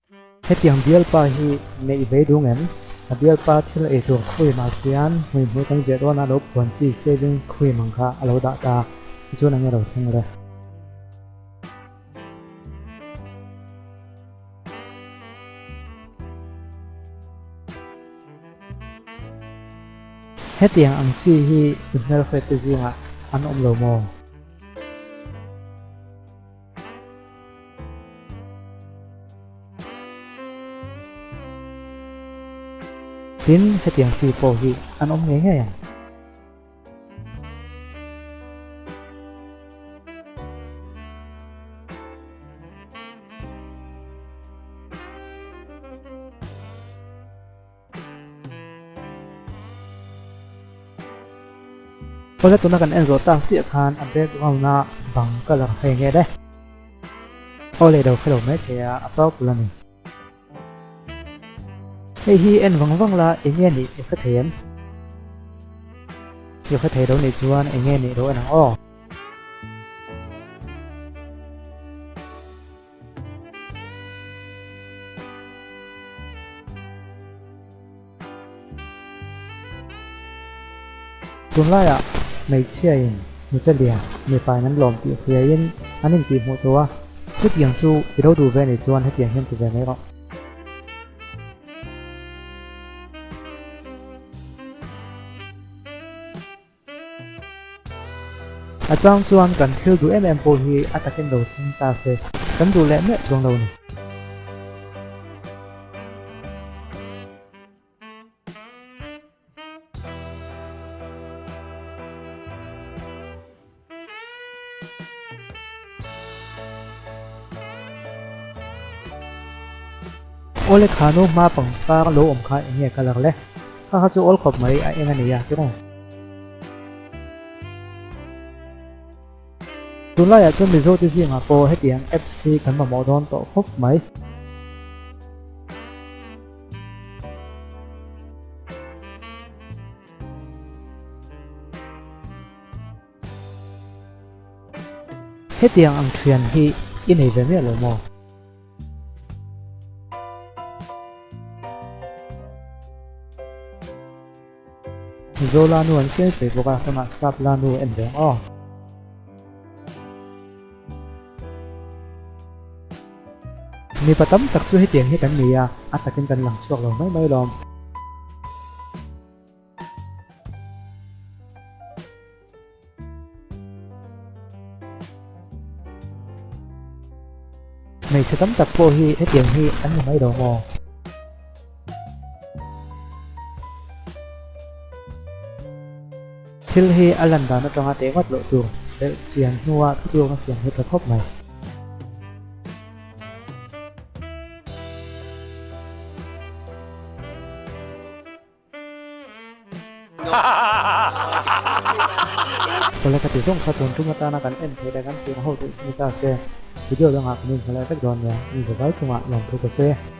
เฮตียงเบียลปาฮีในอีเวดูเงินเบียลปาที่เราเอตัวคุยมาเพียนมือกันเจตัวนั้นลบวันที่เซฟิงคุยมังค่ะเราด่าตาจวนนั้นเราทิ้งเลยเฮตียงอังซีฮีอินเนอร์เฟตจิงอ่ะอันอมโลโมtin he tiang chi po hi an om nge nge ya pole tuna kan enzo ta si khan a background na bang color he nge de ole do khelo me ke a apau pulani hi en vang la nghe ni phát hiện nhiều phát hiện đâu này chuan nghe ni đâu anh o tuần lai à này chia in một cái liền một vài ngắn lòm tiểu phía in anh em tìm mộtตัวchút tiền chu thì đâu đủ về này chuan hết tiền thêm từ về mấy đó trong chuan cần khiêu du em po hi atakin đầu thing ta se cần du lẽ mẹ chuang đầu này ole khano ma pang pa lo om kha nge kalar le kha chu ol khop mai a enga ni ya chứ không tuần lai chuan result ti zinga po he tiang FC kan ma modon to khop mai he tiang ang thian hi in ei ve me lo mo zola nu an sen se boka kama sap la nu en deng o mi patam tak chu he tiang hi kan ni a atakin kan lang chuak lo mai lom mai se tam tak po hi he tiang hi an mai do mo thil hi alan da na tanga te ngat lo tu le sian nuwa thu tu ka sian hi ka khop mai pole ka ti song kha ton tu mata na kan en the da kan ti ho tu si ta se video da nga kun phale tak don ya ni ga chunga lom thu ka se